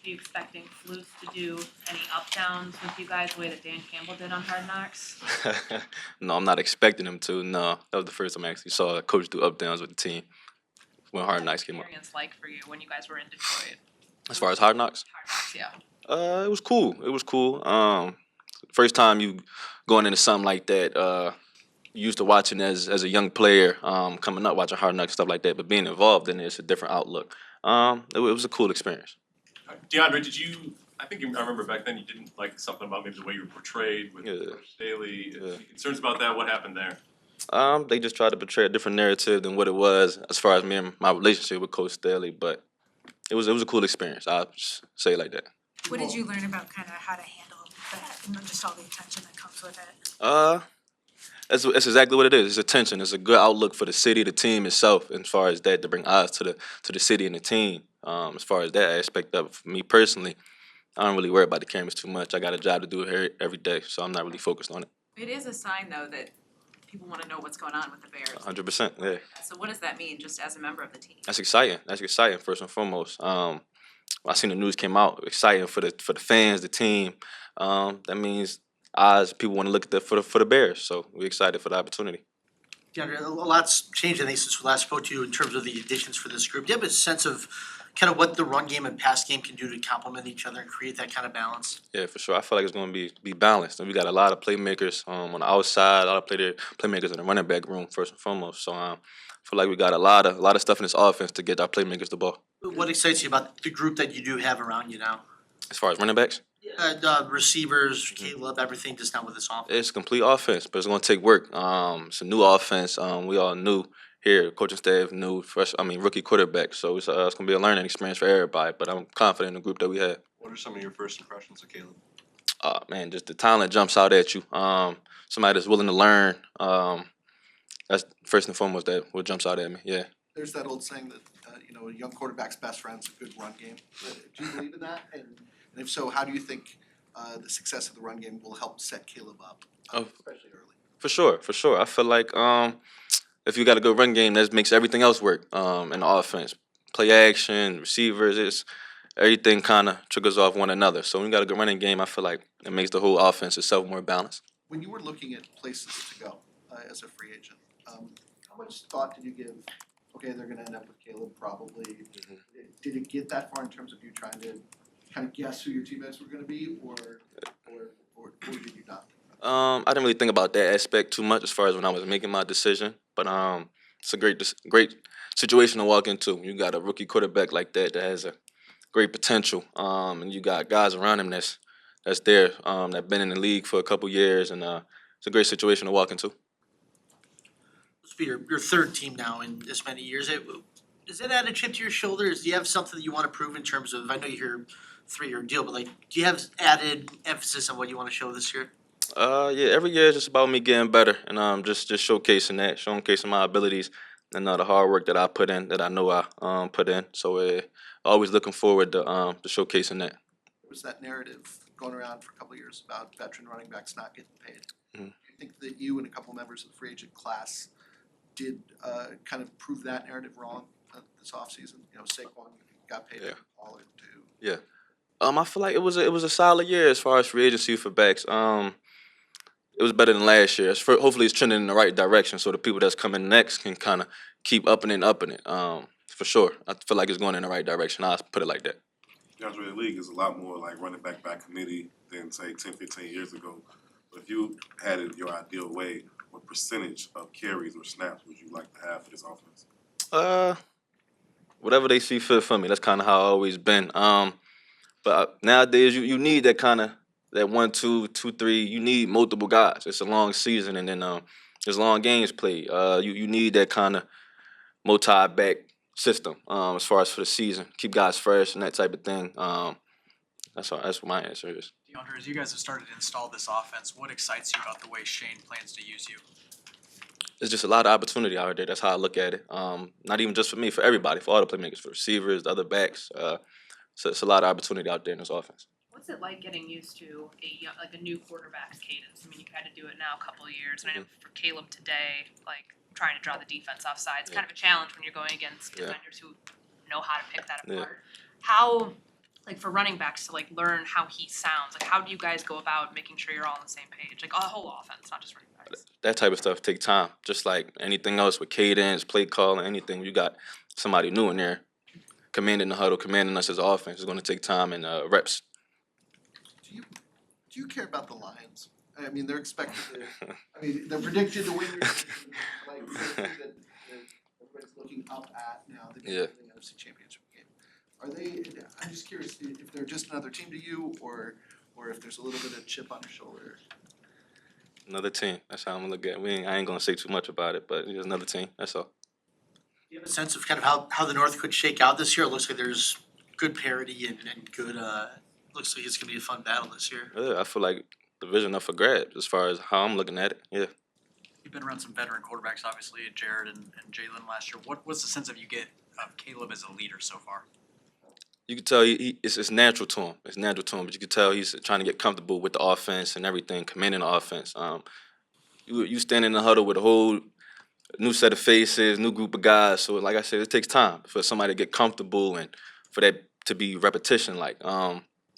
Are you expecting Flus to do any up downs with you guys the way that Dan Campbell did on Hard Knocks? No, I'm not expecting him to. No, that was the first time I actually saw a coach do up downs with the team when Hard Knocks came up. What was the experience like for you when you guys were in Detroit? As far as Hard Knocks, Hard Knocks, yeah. it was cool. It was cool. First time you going into something like that. You used to watching as a young player, coming up watching Hard Knocks stuff like that, but being involved in it's a different outlook. It was a cool experience. DeAndre, did you? I remember back then you didn't like something about maybe the way you were portrayed with Coach Staley. Yeah. Any concerns about that? What happened there? They just tried to portray a different narrative than what it was as far as me and my relationship with Coach Staley, but it was a cool experience. I'll just say it like that. What did you learn about kind of how to handle that and just all the attention that comes with it? That's exactly what it is. It's attention. It's a good outlook for the city, the team itself, as far as that to bring eyes to the city and the team. As far as that aspect of it, for me personally, I don't really worry about the cameras too much. I got a job to do here every day, so I'm not really focused on it. It is a sign, though, that people want to know what's going on with the Bears. 100%, yeah. So what does that mean, just as a member of the team? That's exciting. That's exciting first and foremost. I seen the news came out, exciting for the fans, the team. That means eyes, people want to look at for the Bears. So we're excited for the opportunity. DeAndre, a lot's changed, I think, since we last spoke to you in terms of the additions for this group. Do you have a sense of kind of what the run game and pass game can do to complement each other and create that kind of balance? Yeah, for sure. I feel like it's going to be balanced. And we got a lot of playmakers on the outside, a lot of playmakers in the running back room, first and foremost. So I feel like we got a lot of stuff in this offense to get our playmakers the ball. What excites you about the group that you do have around you now? As far as running backs? Receivers, Caleb, everything just now with this offense. It's a complete offense, but it's going to take work. It's a new offense. We all new here, coaching staff new, rookie quarterback. So it's going to be a learning experience for everybody. But I'm confident in the group that we have. What are some of your first impressions of Caleb? Man, just the talent jumps out at you. Somebody that's willing to learn. That's first and foremost what jumps out at me. Yeah. There's that old saying that a young quarterback's best friend's a good run game. Do you believe in that? And if so, how do you think the success of the run game will help set Caleb up, especially early? For sure. I feel like if you got a good run game, that makes everything else work in the offense. Play action, receivers, everything kind of triggers off one another. So when you got a good running game, I feel like it makes the whole offense itself more balanced. When you were looking at places to go as a free agent, how much thought did you give? Okay, they're going to end up with Caleb probably. Mm-hmm. Did it get that far in terms of you trying to kind of guess who your teammates were going to be, or did you not? I didn't really think about that aspect too much as far as when I was making my decision, but it's a great situation to walk into. You got a rookie quarterback like that has a great potential, and you got guys around him that's there that been in the league for a couple years, and it's a great situation to walk into. This will be your third team now in this many years. Does that add a chip to your shoulders? Do you have something that you want to prove in terms of, I know you're 3-year deal, but do you have added emphasis on what you want to show this year? Yeah, every year is just about me getting better and just showcasing my abilities and the hard work that I put in, that I know I put in. So always looking forward to showcasing that. There was that narrative going around for a couple of years about veteran running backs not getting paid. Mm-hmm. Do you think that you and a couple members of the free agent class did kind of prove that narrative wrong this offseason? Saquon got paid for Pollard too. Yeah. I feel like it was a solid year as far as free agency for backs. It was better than last year. Hopefully, it's trending in the right direction, so the people that's coming next can kind of keep upping it. For sure, I feel like it's going in the right direction. I'll put it like that. The league is a lot more like running back by committee than say 10, 15 years ago. But if you had it your ideal way, what percentage of carries or snaps would you like to have for this offense? Whatever they see fit for me. That's kind of how I've always been. But nowadays, you need that kind of that 1, 2, 2, 3. You need multiple guys. It's a long season, and then there's long games played. You need that kind of multi-back system as far as for the season. Keep guys fresh and that type of thing. That's what my answer is. DeAndre, as you guys have started to install this offense, what excites you about the way Shane plans to use you? It's just a lot of opportunity out there. That's how I look at it. Not even just for me, for everybody, for all the playmakers, for receivers, the other backs. So it's a lot of opportunity out there in this offense. What's it like getting used to a new quarterback's cadence? I mean, you've had to do it now a couple of years, and I know for Caleb today, trying to draw the defense offside, it's kind of a challenge when you're going against defenders who know how to pick that apart. How like for running backs to like learn how he sounds? Like how do you guys go about making sure you're all on the same page? Like a whole offense, not just running backs. That type of stuff take time. Just like anything else with cadence, play calling, anything. You got somebody new in there commanding the huddle, commanding us as an offense. It's going to take time and reps. Do you care about the Lions? I mean, they're expected to, I mean, they're predicted to win your division, like, the team that everybody's looking up at now, the Yeah. NFC Championship game. Are they, I'm just curious if they're just another team to you, or if there's a little bit of chip on your shoulder. Another team. That's how I'm gonna look at it. I ain't gonna say too much about it, but it's another team. That's all. Do you have a sense of kind of how the North could shake out this year? It looks like there's good parity and good, looks like it's gonna be a fun battle this year. Yeah, I feel like division up for grabs as far as how I'm looking at it. Yeah. You've been around some veteran quarterbacks, obviously, Jared and Jalen last year. What's the sense of you get of Caleb as a leader so far? You can tell it's natural to him. It's natural to him, but you can tell he's trying to get comfortable with the offense and everything, commanding the offense. You stand in the huddle with a whole new set of faces, new group of guys. So, like I said, it takes time for somebody to get comfortable and for that to be repetition.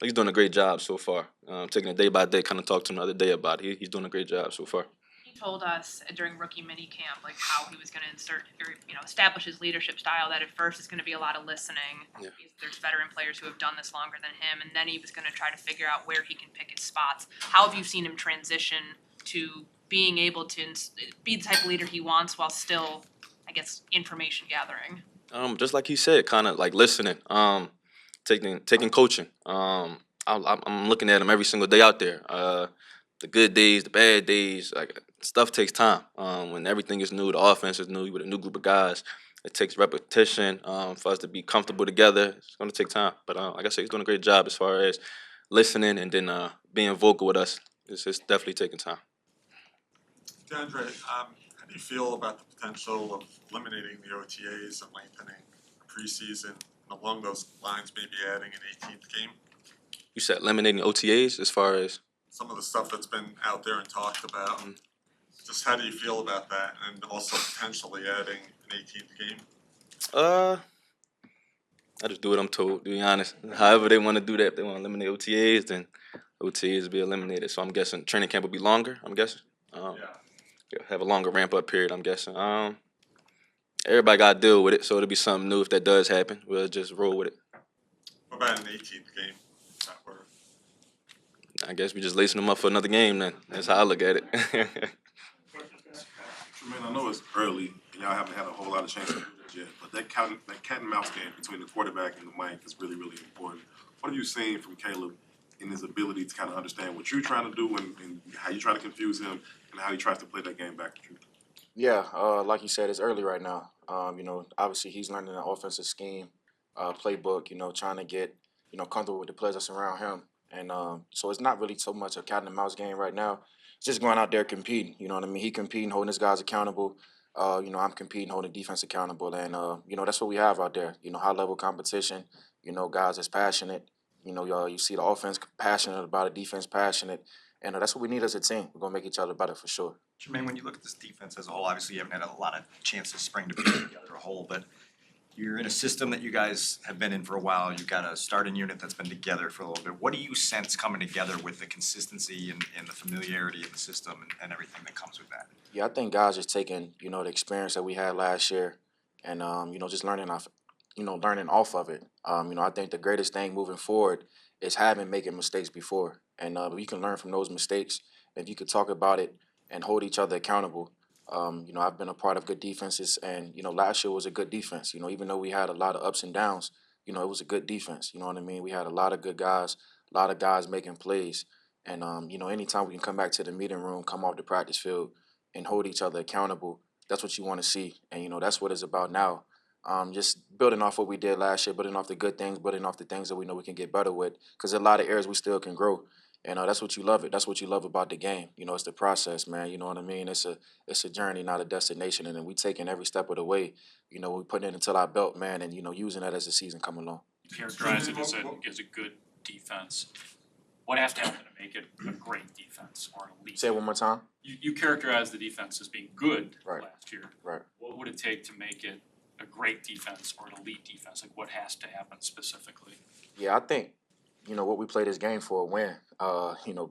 He's doing a great job so far. Taking it day by day, kind of talked to him the other day about it. He's doing a great job so far. He told us during rookie mini camp like how he was going to establish his leadership style. That at first it's going to be a lot of listening. Yeah. There's veteran players who have done this longer than him, and then he was going to try to figure out where he can pick his spots. How have you seen him transition to being able to be the type of leader he wants while still, I guess, information gathering? Just like he said, kind of like listening, taking coaching. I'm looking at him every single day out there. The good days, the bad days, like stuff takes time. When everything is new, the offense is new with a new group of guys. It takes repetition for us to be comfortable together. It's going to take time, but like I said, he's doing a great job as far as listening and then being vocal with us. It's definitely taking time. DeAndre, how do you feel about the potential of eliminating the OTAs and lengthening preseason, and along those lines, maybe adding an 18th game? You said eliminating OTAs as far as? Some of the stuff that's been out there and talked about. Just how do you feel about that, and also potentially adding an 18th game? I just do what I'm told, to be honest. However they want to do that, if they want to eliminate OTAs, then OTAs will be eliminated. So I'm guessing training camp will be longer, I'm guessing. Have a longer ramp-up period, I'm guessing. Everybody got to deal with it, so it'll be something new if that does happen. We'll just roll with it. What about an 18th game? Does that work? I guess we just lacing them up for another game then. That's how I look at it. Tremaine, I know it's early and y'all haven't had a whole lot of chance to do this yet, but that cat and mouse game between the quarterback and the mic is really, really important. What have you seen from Caleb in his ability to kind of understand what you're trying to do and how you're trying to confuse him and how he tries to play that game back with you? Yeah, like you said, it's early right now. Obviously he's learning the offensive scheme, playbook, trying to get, comfortable with the players that's around him. And so it's not really so much a cat and mouse game right now. It's just going out there competing, you know what I mean? He competing, holding his guys accountable. I'm competing, holding defense accountable. And, that's what we have out there, high-level competition, guys that's passionate. You see the offense passionate about it, defense passionate. And that's what we need as a team. We're going to make each other better for sure. Tremaine, when you look at this defense as a whole, obviously you haven't had a lot of chances spring to put together a whole, but you're in a system that you guys have been in for a while. You've got a starting unit that's been together for a little bit. What do you sense coming together with the consistency and the familiarity of the system and everything that comes with that? Yeah, I think guys just taking, the experience that we had last year and, just learning off of it. I think the greatest thing moving forward is making mistakes before. And we can learn from those mistakes. If you could talk about it and hold each other accountable. I've been a part of good defenses, and, last year was a good defense. Even though we had a lot of ups and downs, it was a good defense. You know what I mean? We had a lot of good guys, a lot of guys making plays. And, anytime we can come back to the meeting room, come off the practice field, and hold each other accountable, that's what you want to see. And, that's what it's about now. Just building off what we did last year, building off the good things, building off the things that we know we can get better with, because there are a lot of areas we still can grow. And that's what you love it. That's what you love about the game. It's the process, man. You know what I mean? It's a journey, not a destination. And then we taking every step of the way. We putting it into our belt, man, and using that as the season come along. Characterize it as a good defense. What has to happen to make it a great defense or an elite? Say it one more time. You characterize the defense as being good Right. last year. Right. What would it take to make it a great defense or an elite defense? Like what has to happen specifically? Yeah, I think, what we play this game for a win.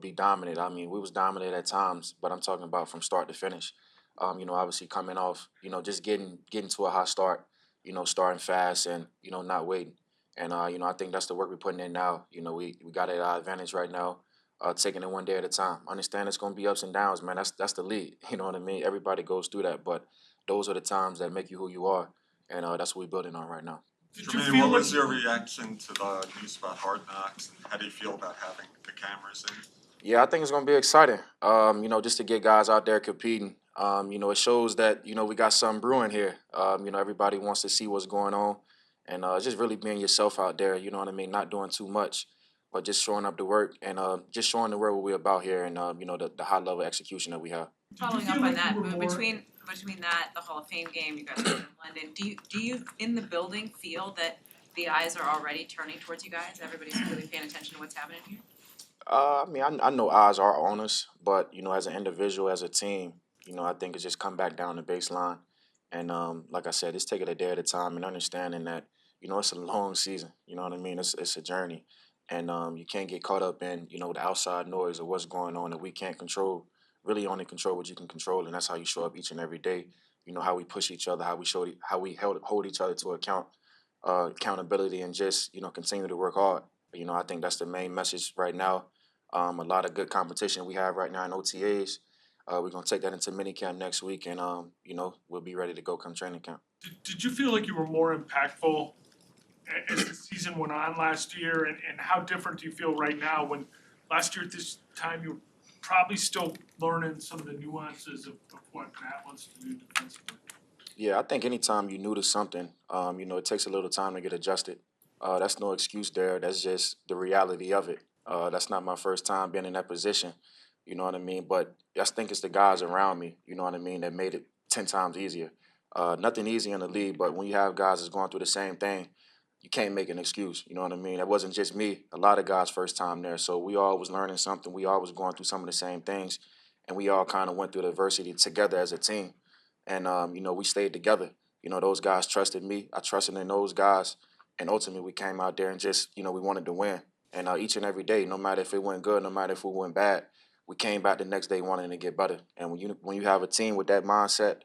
Be dominant. I mean, we was dominant at times, but I'm talking about from start to finish. Obviously coming off, just getting to a hot start, starting fast and, not waiting. And I think that's the work we're putting in now. We got it at our advantage right now, taking it one day at a time. Understand it's gonna be ups and downs, man. That's the league. You know what I mean? Everybody goes through that, but those are the times that make you who you are. And that's what we're building on right now. Tremaine, what was your reaction to the news about Hard Knocks, and how do you feel about having the cameras in? Yeah, I think it's gonna be exciting. Just to get guys out there competing. It shows that we got something brewing here. Everybody wants to see what's going on, and just really being yourself out there. You know what I mean? Not doing too much, but just showing up to work and just showing the world what we're about here, and the high level execution that we have. Following up on that, between that, the Hall of Fame game, you guys are in London, do you in the building feel that the eyes are already turning towards you guys? Everybody's really paying attention to what's happening here? I know eyes are on us, but as an individual, as a team, I think it's just come back down to baseline, and like I said, just take it a day at a time and understanding that it's a long season. You know what I mean? It's a journey, and you can't get caught up in the outside noise of what's going on that we can't control. Really, only control what you can control, and that's how you show up each and every day. How we push each other, how we hold each other to account, accountability, and just continue to work hard. I think that's the main message right now. A lot of good competition we have right now in OTAs. We're gonna take that into minicamp next week, and we'll be ready to go come training camp. Did you feel like you were more impactful as the season went on last year, and how different do you feel right now when last year at this time you were probably still learning some of the nuances of what Matt wants to do defensively? Yeah, I think anytime you're new to something, it takes a little time to get adjusted. That's no excuse there. That's just the reality of it. That's not my first time being in that position. You know what I mean? But I think it's the guys around me, that made it 10 times easier. Nothing easy in the league, but when you have guys that's going through the same thing, you can't make an excuse. You know what I mean? That wasn't just me. A lot of guys' first time there. So we all was learning something. We all was going through some of the same things. And we all kind of went through the adversity together as a team. And, we stayed together. Those guys trusted me. I trusted in those guys. And ultimately, we came out there and just, we wanted to win. And each and every day, no matter if it went good, no matter if it went bad, we came back the next day wanting to get better. And when you have a team with that mindset,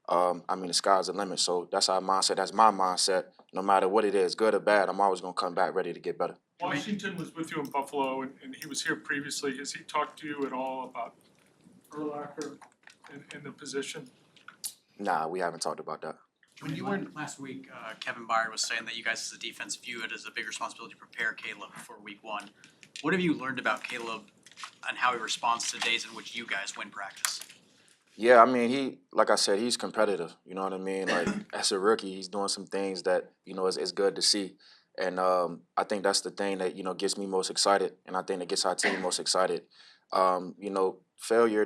the sky's the limit. So that's our mindset. That's my mindset. No matter what it is, good or bad, I'm always going to come back ready to get better. Washington was with you in Buffalo, and he was here previously. Has he talked to you at all about Urlacher and the position? Nah, we haven't talked about that. When you were last week, Kevin Byard was saying that you guys as a defense view it as a big responsibility to prepare Caleb for week one. What have you learned about Caleb and how he responds to days in which you guys win practice? Yeah, like I said, he's competitive. You know what I mean? Like, as a rookie, he's doing some things that, is good to see. And I think that's the thing that, gets me most excited. And I think that gets our team most excited. Failure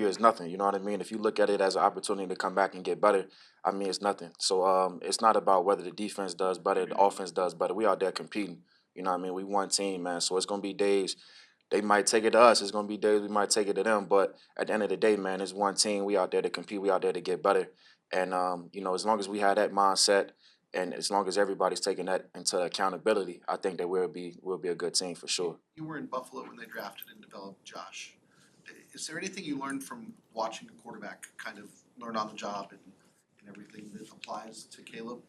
is nothing. You know what I mean? If you look at it as an opportunity to come back and get better, it's nothing. So it's not about whether the defense does better, the offense does better. We out there competing. You know what I mean? We one team, man. So it's going to be days they might take it to us. It's going to be days we might take it to them. But at the end of the day, man, it's one team. We out there to compete. We out there to get better. And, as long as we have that mindset and as long as everybody's taking that into accountability, I think that we'll be a good team for sure. You were in Buffalo when they drafted and developed Josh. Is there anything you learned from watching the quarterback kind of learn on the job and everything that applies to Caleb?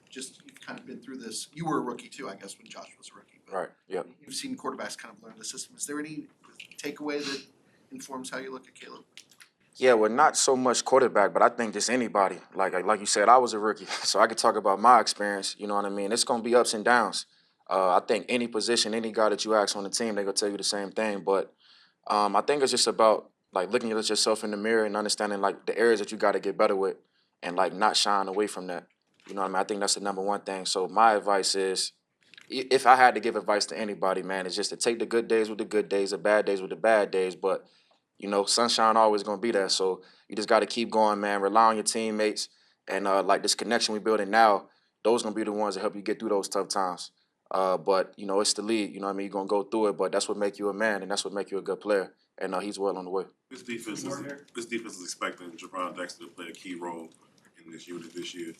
Just you've kind of been through this. You were a rookie too, I guess, when Josh was a rookie. Right, yep. You've seen quarterbacks kind of learn the system. Is there any takeaway that informs how you look at Caleb? Yeah, well, not so much quarterback, but I think just anybody. Like you said, I was a rookie, so I could talk about my experience. You know what I mean? It's going to be ups and downs. I think any position, any guy that you ask on the team, they're going to tell you the same thing. But I think it's just about, looking at yourself in the mirror and understanding, the areas that you got to get better with and, not shying away from that. You know what I mean? I think that's the number one thing. So my advice is, if I had to give advice to anybody, man, it's just to take the good days with the good days, the bad days with the bad days. But, sunshine always going to be there. So you just got to keep going, man. Rely on your teammates. And, this connection we're building now, those going to be the ones that help you get through those tough times. But, it's the league. You know what I mean? You're going to go through it, but that's what make you a man, and that's what make you a good player. And he's well on the way. This defense is expecting Tremaine Dexter to play a key role in this unit this year.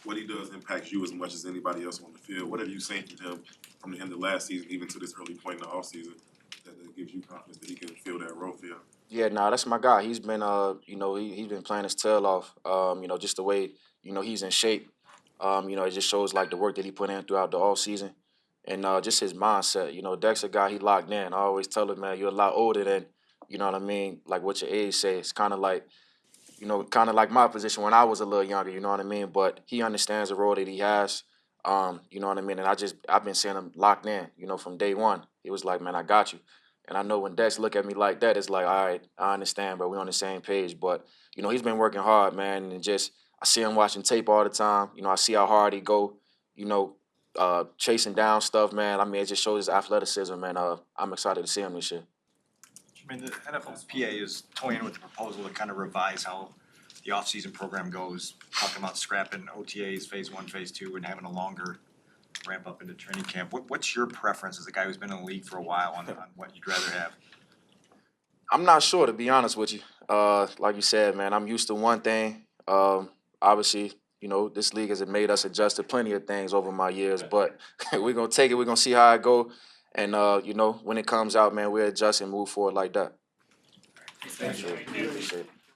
what he does impacts you as much as anybody else on the field. What have you seen from him from the end of last season, even to this early point in the offseason, that gives you confidence that he can fill that role for you? Yeah, nah, that's my guy. He's been, you know, he's been playing his tail off. You know, just the way, you know, he's in shape. You know, it just shows like the work that he put in throughout the off season, and just his mindset. You know, Dexter guy, he locked in. I always tell him, man, you're a lot older than, you know what I mean, like what your age says. It's kind of like, you know, kind of like my position when I was a little younger. You know what I mean? But he understands the role that he has. You know what I mean? And I've been seeing him locked in. You know, from day one. He was like, man, I got you. And I know when Dex look at me like that, it's like, all right, I understand, but we're on the same page. But, you know, he's been working hard, man, and just I see him watching tape all the time. You know, I see how hard he go, you know, chasing down stuff, man. I mean, it just shows his athleticism, and I'm excited to see him this year. I mean, the NFLPA is toying with the proposal to kind of revise how the offseason program goes, talking about scrapping OTAs, phase 1, phase 2, and having a longer ramp up into training camp. What's your preference as a guy who's been in the league for a while on what you'd rather have? I'm not sure, to be honest with you. Like you said, man, I'm used to one thing. Obviously, you know, this league has made us adjust to plenty of things over my years, but we're going to take it. We're going to see how it go. And, you know, when it comes out, man, we'll adjust and move forward like that. Thank you. Appreciate it.